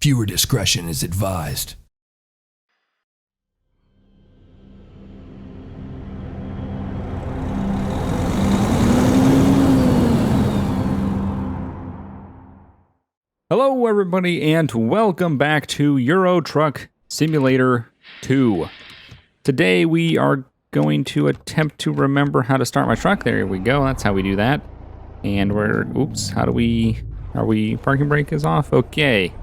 Viewer discretion is advised. Hello everybody and welcome back to Euro Truck Simulator 2. Today we are going to attempt to remember how to start my truck. There we go, that's how we do that. And we're, oops, are we, parking brake is off? Okay.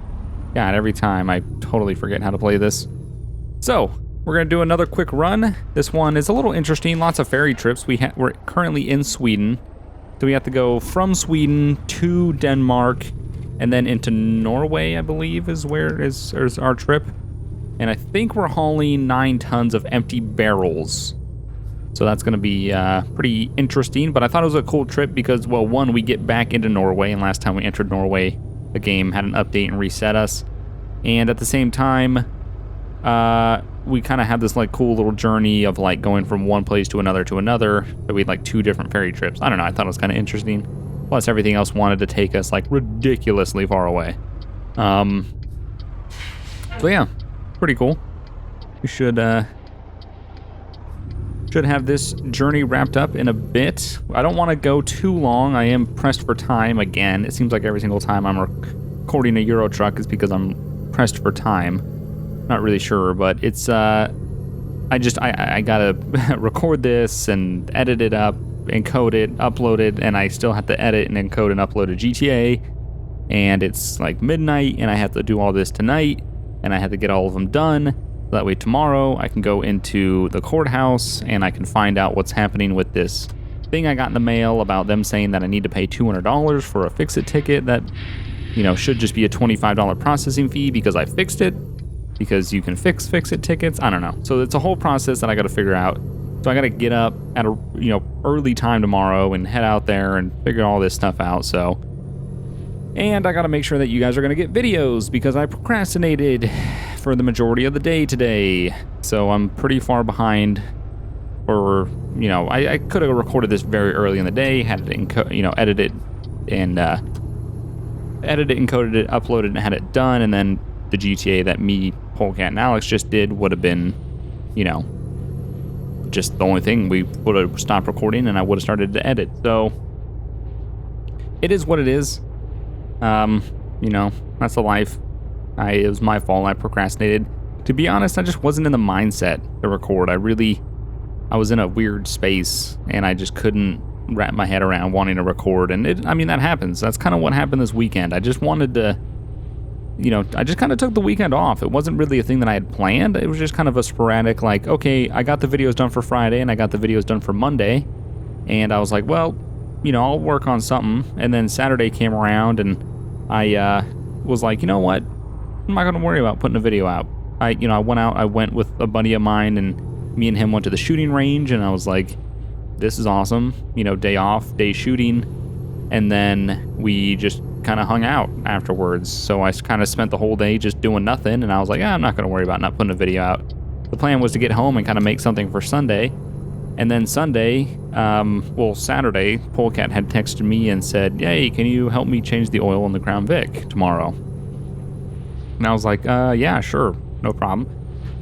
God, every time I totally forget how to play this. So, we're gonna do another quick run. This one is a little interesting, lots of ferry trips. We're currently in Sweden. So we have to go from Sweden to Denmark, and then into Norway, I believe, is our trip. And I think we're hauling 9 tons of empty barrels. So that's going to be pretty interesting. But I thought it was a cool trip because, well, one, we get back into Norway. And last time we entered Norway, the game had an update and reset us. And at the same time, we kind of had this like cool little journey of like going from one place to another. So we had like 2 different ferry trips. I don't know, I thought it was kind of interesting. Plus everything else wanted to take us like ridiculously far away. So yeah, pretty cool. We should have this journey wrapped up in a bit. I don't want to go too long. I am pressed for time again. It seems like every single time I'm recording a Euro Truck is because I'm pressed for time. Not really sure, but it's I gotta record this and edit it up, encode it, upload it, and I still have to edit and encode and upload a GTA, and it's like midnight, and I have to do all this tonight, and I have to get all of them done, so that way tomorrow I can go into the courthouse, and I can find out what's happening with this thing I got in the mail about them saying that I need to pay $200 for a fix-it ticket that, you know, should just be a $25 processing fee because I fixed it, because you can fix-it tickets, I don't know. So it's a whole process that I gotta figure out. So I gotta get up at a early time tomorrow and head out there and figure all this stuff out. So, and I gotta make sure that you guys are gonna get videos because I procrastinated for the majority of the day today. So I'm pretty far behind. Or I could have recorded this very early in the day, had it edited and encoded it, uploaded, and had it done, and then the GTA that me, Polecat, and Alex just did would have been, just the only thing. We would have stopped recording and I would have started to edit. So it is what it is. That's the life. It was my fault. I procrastinated. To be honest, I just wasn't in the mindset to record. I was in a weird space and I just couldn't wrap my head around wanting to record. And that happens. That's kind of what happened this weekend. I just wanted to, I just kind of took the weekend off. It wasn't really a thing that I had planned. It was just kind of a sporadic, like, okay, I got the videos done for Friday and I got the videos done for Monday. And I was like, well, I'll work on something. And then Saturday came around and I was like, you know what? I'm not going to worry about putting a video out. I went with a buddy of mine and me and him went to the shooting range and I was like, this is awesome. Day off, day shooting. And then we just kind of hung out afterwards. So I kind of spent the whole day just doing nothing. And I was like, I'm not going to worry about not putting a video out. The plan was to get home and kind of make something for Sunday. And then Saturday, Polecat had texted me and said, hey, can you help me change the oil in the Crown Vic tomorrow? And I was like, yeah, sure, no problem.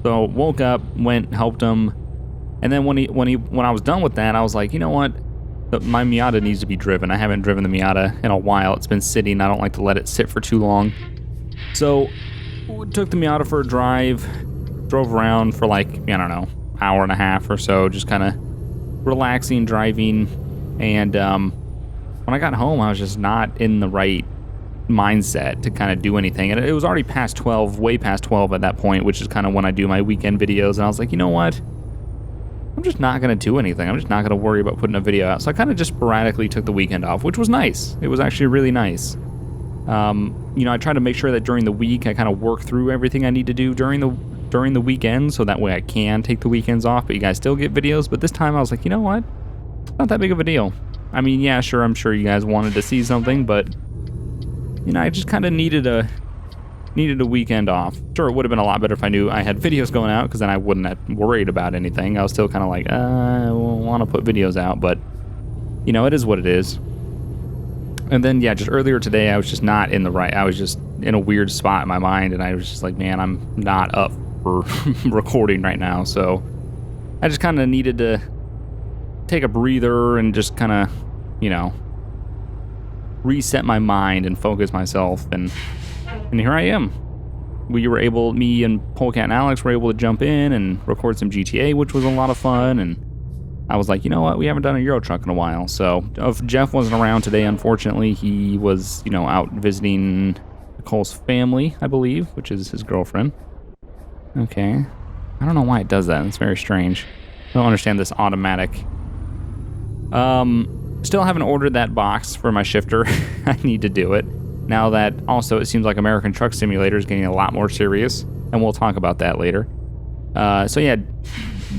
So woke up, went, helped him. And then when I was done with that, I was like, you know what? My Miata needs to be driven. I haven't driven the Miata in a while. It's been sitting. I don't like to let it sit for too long. So took the Miata for a drive, drove around for like, hour and a half or so, just kind of relaxing, driving. And when I got home, I was just not in the right mindset to kind of do anything. And it was already past 12, way past 12 at that point, which is kind of when I do my weekend videos. And I was like, you know what? I'm just not going to do anything. I'm just not going to worry about putting a video out. So I kind of just sporadically took the weekend off, which was nice. It was actually really nice. I try to make sure that during the week I kind of work through everything I need to do during the weekend, so that way I can take the weekends off, but you guys still get videos. But this time I was like, you know what? It's not that big of a deal. I mean, yeah, sure, I'm sure you guys wanted to see something, but I just kind of needed a weekend off. Sure, it would have been a lot better if I knew I had videos going out, because then I wouldn't have worried about anything. I was still kind of like, I want to put videos out, but, it is what it is. And then, yeah, just earlier today, I was just not in the right. I was just in a weird spot in my mind, and I was just like, man, I'm not up for recording right now. So I just kind of needed to take a breather and just kind of, reset my mind and focus myself. And here I am. Me and Polecat and Alex were able to jump in and record some GTA, which was a lot of fun. And I was like, you know what? We haven't done a Euro Truck in a while. So if Jeff wasn't around today, unfortunately, he was, out visiting Nicole's family, I believe, which is his girlfriend. Okay. I don't know why it does that. It's very strange. I don't understand this automatic. Still haven't ordered that box for my shifter. I need to do it. Now that also it seems like American Truck Simulator is getting a lot more serious, and we'll talk about that later. So yeah,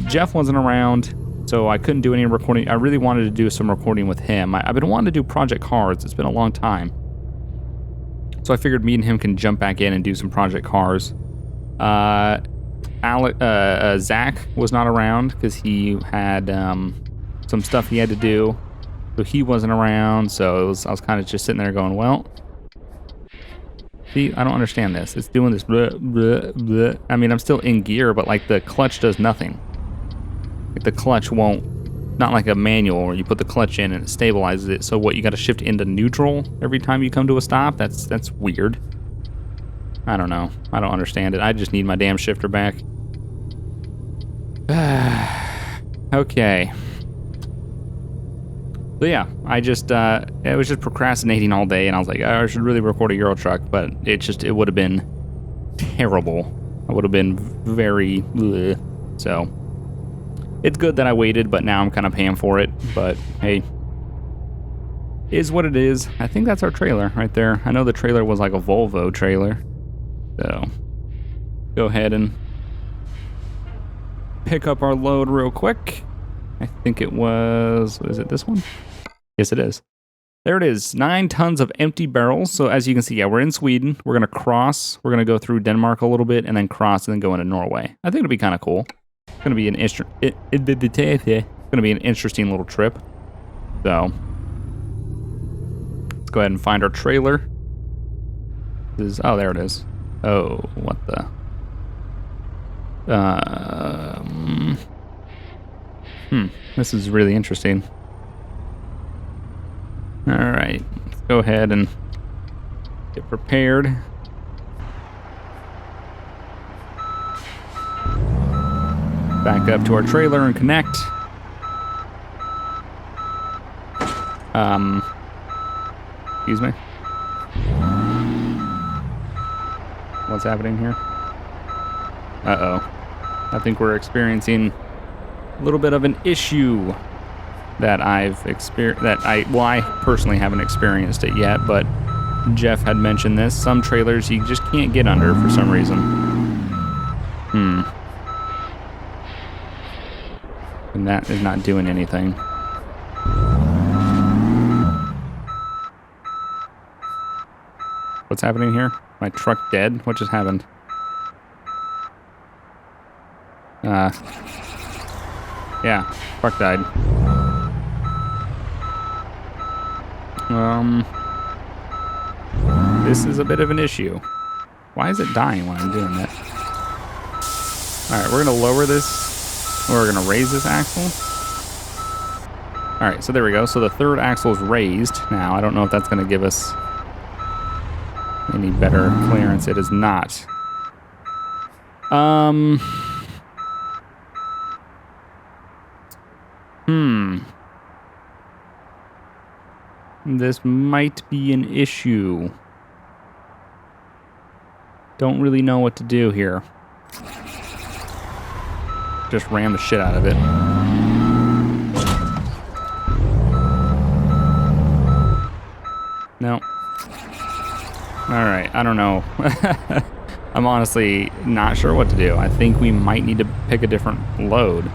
Jeff wasn't around, so I couldn't do any recording. I really wanted to do some recording with him. I've been wanting to do Project Cars. It's been a long time. So I figured me and him can jump back in and do some Project Cars. Zach was not around because he had some stuff he had to do. So he wasn't around, so I was kind of just sitting there going, well, see, I don't understand this. It's doing this bleh, bleh, bleh. I mean, I'm still in gear, but like the clutch does nothing. Like the clutch won't, not like a manual where you put the clutch in and it stabilizes it. So what, you got to shift into neutral every time you come to a stop? That's weird. I don't know. I don't understand it. I just need my damn shifter back. Okay. So yeah, I was just procrastinating all day, and I was like, oh, I should really record a Euro Truck, but it would have been terrible. I would have been very bleh. So it's good that I waited, but now I'm kind of paying for it. But hey, is what it is. I think that's our trailer right there. I know the trailer was like a Volvo trailer. So go ahead and pick up our load real quick. I think it was, is it this one? Yes, it is. There it is, 9 tons of empty barrels. So as you can see, yeah, we're in Sweden. We're going to cross. We're going to go through Denmark a little bit and then cross and then go into Norway. I think it'll be kind of cool. It's going to be an interesting little trip. So let's go ahead and find our trailer. Oh, there it is. Oh, what the? This is really interesting. All right, let's go ahead and get prepared. Back up to our trailer and connect. Excuse me. What's happening here? Uh-oh. I think we're experiencing a little bit of an issue that I've experienced, I personally haven't experienced it yet, but Jeff had mentioned this. Some trailers you just can't get under for some reason. And that is not doing anything. What's happening here? My truck dead? What just happened? Yeah, truck died. This is a bit of an issue. Why is it dying when I'm doing that? Alright, we're gonna lower this. We're gonna raise this axle. Alright, so there we go. So the third axle is raised now. I don't know if that's gonna give us any better clearance. It is not. This might be an issue. Don't really know what to do here. Just ram the shit out of it. No. Alright, I don't know. I'm honestly not sure what to do. I think we might need to pick a different load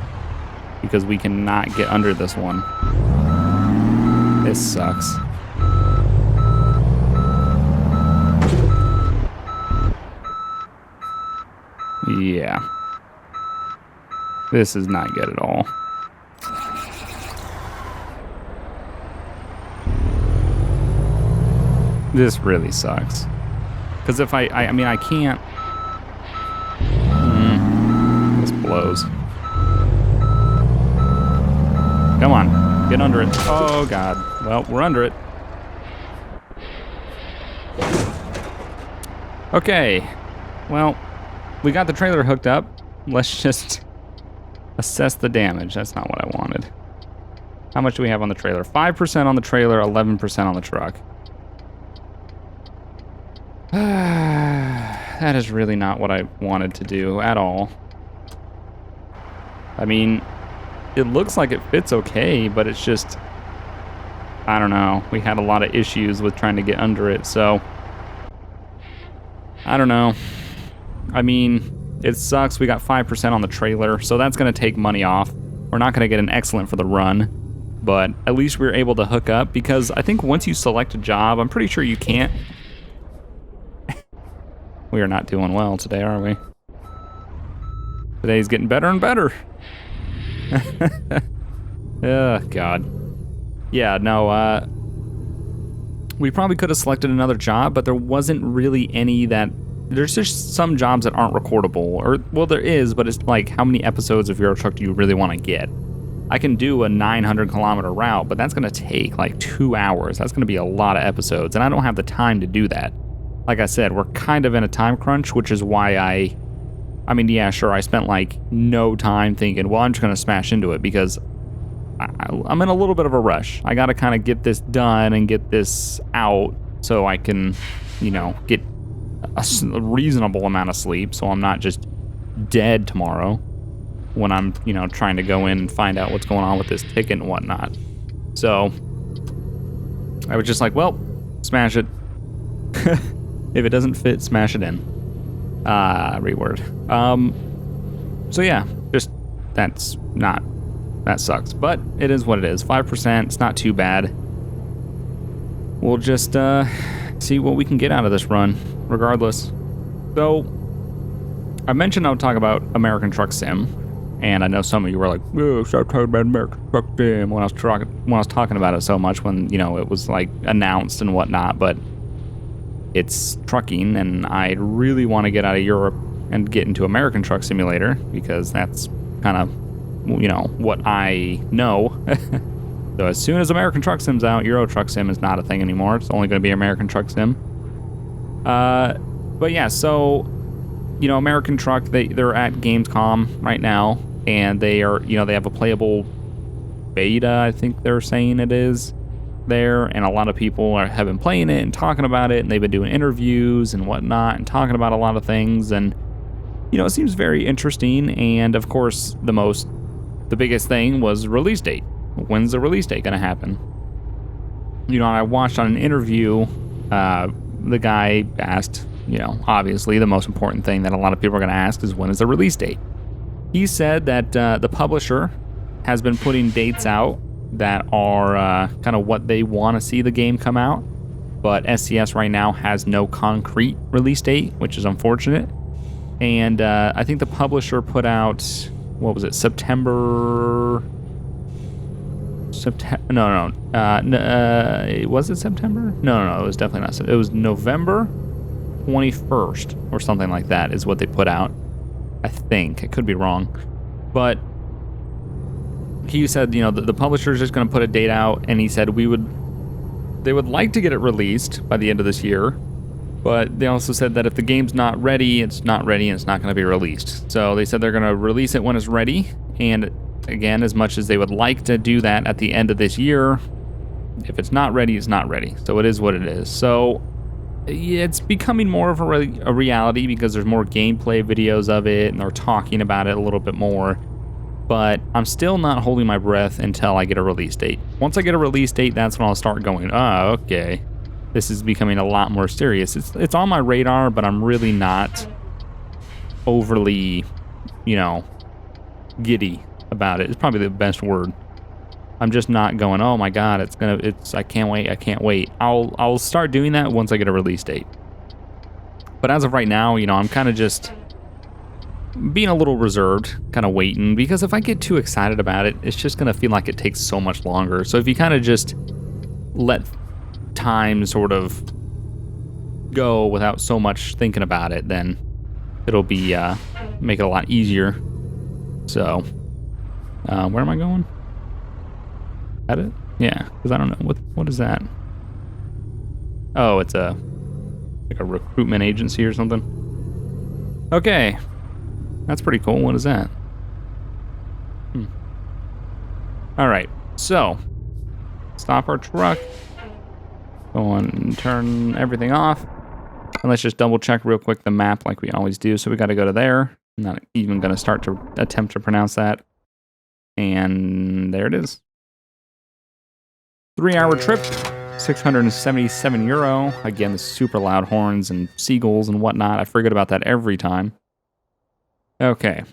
because we cannot get under this one. This sucks. Yeah. This is not good at all. This really sucks. Because if I mean, I can't. This blows. Come on, get under it. Oh, God. Well, we're under it. Okay. Well, we got the trailer hooked up. Let's just assess the damage. That's not what I wanted. How much do we have on the trailer? 5% on the trailer, 11% on the truck. That is really not what I wanted to do at all. I mean, it looks like it fits okay, but it's just, I don't know. We had a lot of issues with trying to get under it, so I don't know. I mean, it sucks. We got 5% on the trailer, so that's going to take money off. We're not going to get an excellent for the run, but at least we were able to hook up, because I think once you select a job, I'm pretty sure you can't. We are not doing well today, are we? Today's getting better and better. Oh, God. Yeah, no, we probably could have selected another job, but there wasn't really any that... There's just some jobs that aren't recordable. Or, well, there is, but it's like, how many episodes of Euro Truck do you really want to get? I can do a 900-kilometer route, but that's going to take like 2 hours. That's going to be a lot of episodes, and I don't have the time to do that. Like I said, we're kind of in a time crunch, which is why I mean, yeah, sure, I spent like no time thinking, well, I'm just going to smash into it, because I'm in a little bit of a rush. I got to kind of get this done and get this out so I can, you know, get a reasonable amount of sleep so I'm not just dead tomorrow when I'm, you know, trying to go in and find out what's going on with this ticket and whatnot. So I was just like, well, smash it. If it doesn't fit, smash it in. Reword. So yeah, just that sucks, but it is what it is. 5%, it's not too bad. We'll just see what we can get out of this run, regardless. So I mentioned I would talk about American Truck Sim, and I know some of you were like, "Oh, stop talking about American Truck Sim," when I was talking about it so much, when, you know, it was like announced and whatnot, but it's trucking, and I really want to get out of Europe and get into American Truck Simulator, because that's kind of, you know, what I know. So as soon as American Truck Sim's out, Euro Truck Sim is not a thing anymore. It's only going to be American Truck Sim. But yeah, so, you know, American Truck, they're at Gamescom right now, and they are, you know, they have a playable beta, I think they're saying it is, there, and a lot of people have been playing it and talking about it, and they've been doing interviews and whatnot and talking about a lot of things, and, you know, it seems very interesting. And of course, the biggest thing was release date. When's the release date gonna happen? You know, I watched on an interview, the guy asked, you know, obviously the most important thing that a lot of people are gonna ask is, when is the release date? He said that the publisher has been putting dates out that are kind of what they want to see the game come out, but SCS right now has no concrete release date, which is unfortunate. And I think the publisher put out, what was it, September? No. Was it September? No, it was definitely not. It was November 21st or something like that is what they put out. I think. I could be wrong. But he said, you know, the publisher is just going to put a date out, and he said they would like to get it released by the end of this year, but they also said that if the game's not ready, it's not ready, and it's not going to be released. So they said they're going to release it when it's ready, and again, as much as they would like to do that at the end of this year, if it's not ready, it's not ready. So it is what it is. So it's becoming more of a reality, because there's more gameplay videos of it, and they're talking about it a little bit more. But I'm still not holding my breath until I get a release date. Once I get a release date, that's when I'll start going, oh, okay, this is becoming a lot more serious. It's on my radar, but I'm really not overly, you know, giddy about it. It's probably the best word. I'm just not going, oh my God, I can't wait. I'll start doing that once I get a release date. But as of right now, you know, I'm kind of just being a little reserved, kind of waiting, because if I get too excited about it, it's just going to feel like it takes so much longer. So if you kind of just let time sort of go without so much thinking about it, then it'll be make it a lot easier. So, where am I going? At it? Yeah, because I don't know what is that. Oh, it's like a recruitment agency or something. Okay, that's pretty cool. What is that? All right, so stop our truck. Go on and turn everything off. And let's just double check real quick the map like we always do. So we got to go to there. I'm not even going to start to attempt to pronounce that. And there it is. 3-hour trip, 677 euro. Again, the super loud horns and seagulls and whatnot. I forget about that every time. Okay,